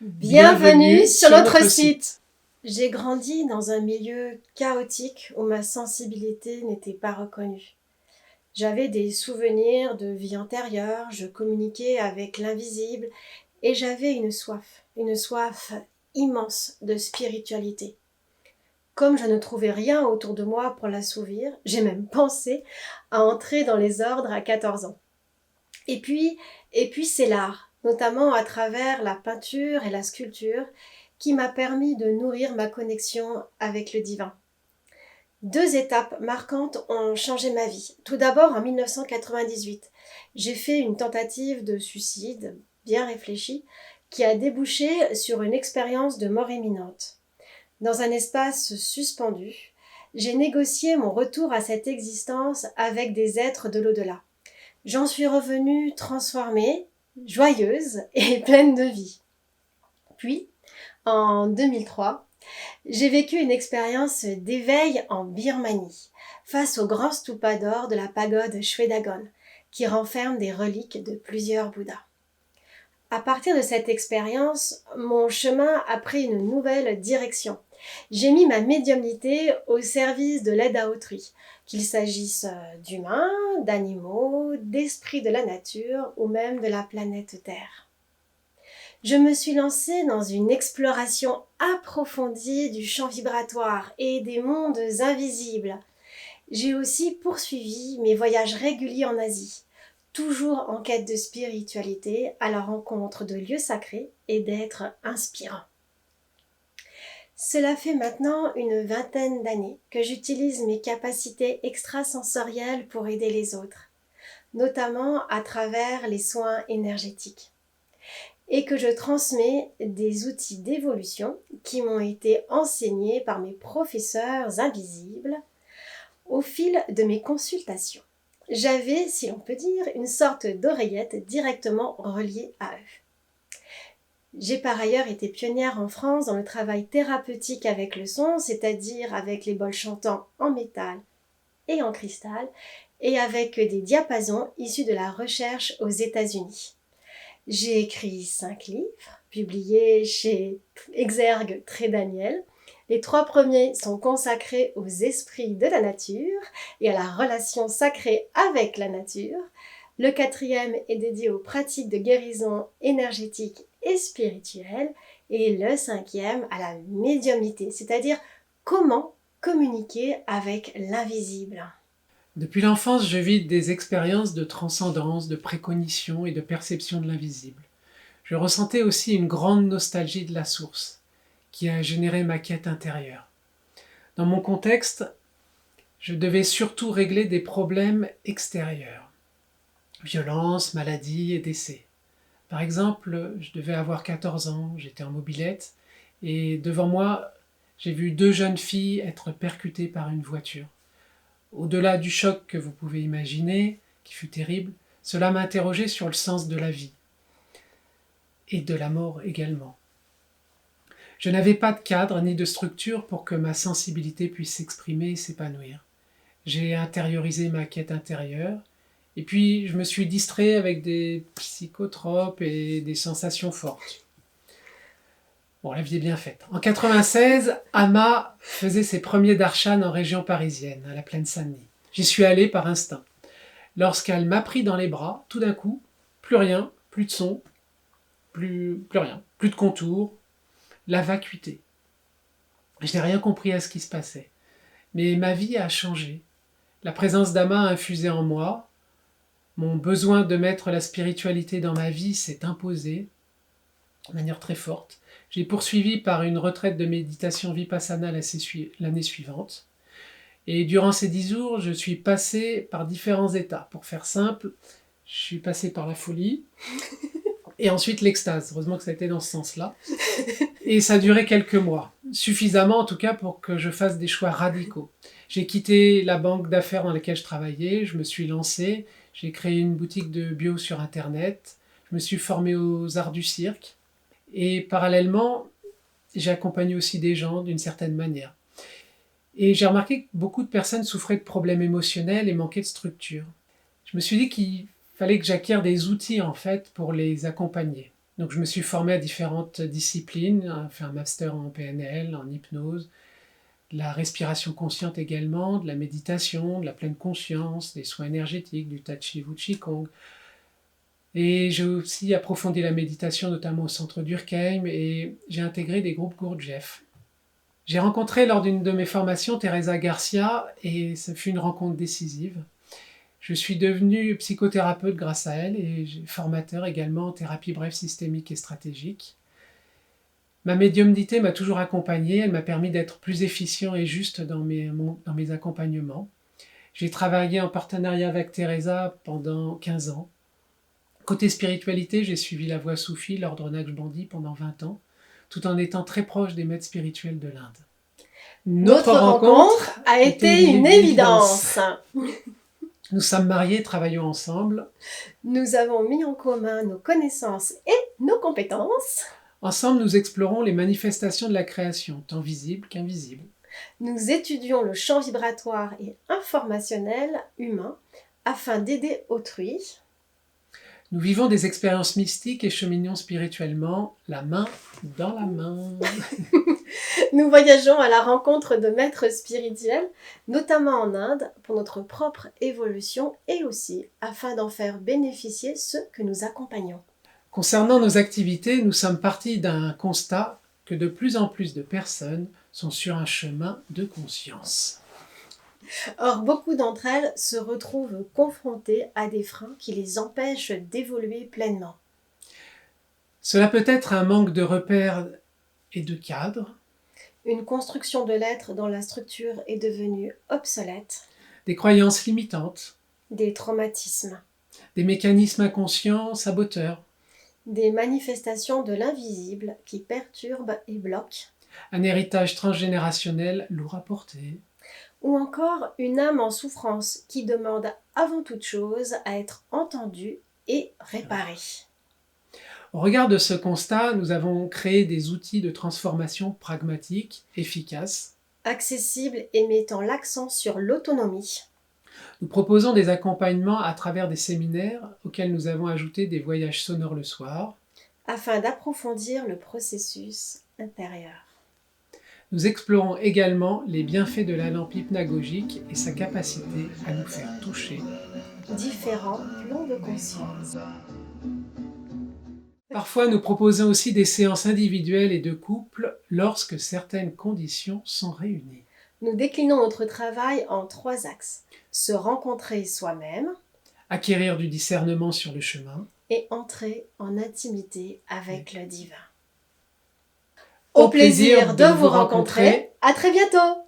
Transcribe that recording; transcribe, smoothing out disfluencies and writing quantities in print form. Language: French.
Bienvenue sur notre site. J'ai grandi dans un milieu chaotique où ma sensibilité n'était pas reconnue. J'avais des souvenirs de vie antérieure, je communiquais avec l'invisible et j'avais une soif immense de spiritualité. Comme je ne trouvais rien autour de moi pour l'assouvir, j'ai même pensé à entrer dans les ordres à 14 ans. Et puis c'est l'art, notamment à travers la peinture et la sculpture, qui m'a permis de nourrir ma connexion avec le divin. Deux étapes marquantes ont changé ma vie. Tout d'abord, en 1998, j'ai fait une tentative de suicide bien réfléchie qui a débouché sur une expérience de mort imminente. Dans un espace suspendu, j'ai négocié mon retour à cette existence avec des êtres de l'au-delà. J'en suis revenue transformée, joyeuse et pleine de vie. Puis, en 2003, j'ai vécu une expérience d'éveil en Birmanie, face au grand stupa d'or de la pagode Shwedagon, qui renferme des reliques de plusieurs Bouddhas. À partir de cette expérience, mon chemin a pris une nouvelle direction. J'ai mis ma médiumnité au service de l'aide à autrui, qu'il s'agisse d'humains, d'animaux, d'esprits de la nature ou même de la planète Terre. Je me suis lancée dans une exploration approfondie du champ vibratoire et des mondes invisibles. J'ai aussi poursuivi mes voyages réguliers en Asie, toujours en quête de spiritualité, à la rencontre de lieux sacrés et d'êtres inspirants. Cela fait maintenant une vingtaine d'années que j'utilise mes capacités extrasensorielles pour aider les autres, notamment à travers les soins énergétiques, et que je transmets des outils d'évolution qui m'ont été enseignés par mes professeurs invisibles au fil de mes consultations. J'avais, si l'on peut dire, une sorte d'oreillette directement reliée à eux. J'ai par ailleurs été pionnière en France dans le travail thérapeutique avec le son, c'est-à-dire avec les bols chantants en métal et en cristal, et avec des diapasons issus de la recherche aux États-Unis. J'ai écrit 5 livres, publiés chez Exergue Trait Daniel. Les 3 premiers sont consacrés aux esprits de la nature et à la relation sacrée avec la nature. Le 4e est dédié aux pratiques de guérison énergétique et spirituelle. Et le 5e à la médiumnité, c'est-à-dire comment communiquer avec l'invisible. Depuis l'enfance, je vis des expériences de transcendance, de précognition et de perception de l'invisible. Je ressentais aussi une grande nostalgie de la source, qui a généré ma quête intérieure. Dans mon contexte, je devais surtout régler des problèmes extérieurs. Violence, maladie et décès. Par exemple, je devais avoir 14 ans, j'étais en mobilette, et devant moi, j'ai vu 2 jeunes filles être percutées par une voiture. Au-delà du choc que vous pouvez imaginer, qui fut terrible, cela m'a interrogé sur le sens de la vie et de la mort également. Je n'avais pas de cadre ni de structure pour que ma sensibilité puisse s'exprimer et s'épanouir. J'ai intériorisé ma quête intérieure et puis je me suis distrait avec des psychotropes et des sensations fortes. Bon, la vie est bien faite. En 96, Amma faisait ses premiers darshan en région parisienne, à la Plaine Saint-Denis. J'y suis allé par instinct. Lorsqu'elle m'a pris dans les bras, tout d'un coup, plus rien, plus de son, plus rien, plus de contours, la vacuité. Je n'ai rien compris à ce qui se passait. Mais ma vie a changé. La présence d'Ama a infusé en moi. Mon besoin de mettre la spiritualité dans ma vie s'est imposé de manière très forte. J'ai poursuivi par une retraite de méditation vipassana l'année suivante. Et durant ces 10 jours, je suis passé par différents états. Pour faire simple, je suis passé par la folie et ensuite l'extase. Heureusement que ça a été dans ce sens-là. Et ça a duré quelques mois. Suffisamment en tout cas pour que je fasse des choix radicaux. J'ai quitté la banque d'affaires dans laquelle je travaillais, je me suis lancé, j'ai créé une boutique de bio sur internet, je me suis formé aux arts du cirque et parallèlement, j'ai accompagné aussi des gens d'une certaine manière. Et j'ai remarqué que beaucoup de personnes souffraient de problèmes émotionnels et manquaient de structure. Je me suis dit qu'il fallait que j'acquière des outils en fait pour les accompagner. Donc je me suis formé à différentes disciplines, fait un master en PNL, en hypnose, de la respiration consciente également, de la méditation, de la pleine conscience, des soins énergétiques, du Tai Chi, du Qigong. Et j'ai aussi approfondi la méditation, notamment au centre Durkheim, et j'ai intégré des groupes Gurdjieff. J'ai rencontré lors d'une de mes formations Teresa Garcia, et ce fut une rencontre décisive. Je suis devenu psychothérapeute grâce à elle et formateur également en thérapie brève systémique et stratégique. Ma médiumnité m'a toujours accompagné, elle m'a permis d'être plus efficient et juste dans mes accompagnements. J'ai travaillé en partenariat avec Teresa pendant 15 ans. Côté spiritualité, j'ai suivi la voie soufie, l'ordre Naqshbandi pendant 20 ans, tout en étant très proche des maîtres spirituels de l'Inde. Notre rencontre a été une évidence. Nous sommes mariés, travaillons ensemble. Nous avons mis en commun nos connaissances et nos compétences. Ensemble, nous explorons les manifestations de la création, tant visibles qu'invisibles. Nous étudions le champ vibratoire et informationnel humain afin d'aider autrui. Nous vivons des expériences mystiques et cheminons spirituellement, la main dans la main. Nous voyageons à la rencontre de maîtres spirituels, notamment en Inde, pour notre propre évolution et aussi afin d'en faire bénéficier ceux que nous accompagnons. Concernant nos activités, nous sommes partis d'un constat que de plus en plus de personnes sont sur un chemin de conscience. Or, beaucoup d'entre elles se retrouvent confrontées à des freins qui les empêchent d'évoluer pleinement. Cela peut être un manque de repères et de cadres, une construction de l'être dont la structure est devenue obsolète, des croyances limitantes, des traumatismes, des mécanismes inconscients saboteurs, des manifestations de l'invisible qui perturbent et bloquent, un héritage transgénérationnel lourd à porter, ou encore une âme en souffrance qui demande avant toute chose à être entendue et réparée. Au regard de ce constat, nous avons créé des outils de transformation pragmatiques, efficaces, accessibles et mettant l'accent sur l'autonomie. Nous proposons des accompagnements à travers des séminaires auxquels nous avons ajouté des voyages sonores le soir, afin d'approfondir le processus intérieur. Nous explorons également les bienfaits de la lampe hypnagogique et sa capacité à nous faire toucher différents plans de conscience. Parfois, nous proposons aussi des séances individuelles et de couple lorsque certaines conditions sont réunies. Nous déclinons notre travail en 3 axes. Se rencontrer soi-même, acquérir du discernement sur le chemin et entrer en intimité avec le divin. Au plaisir de vous rencontrer. À très bientôt!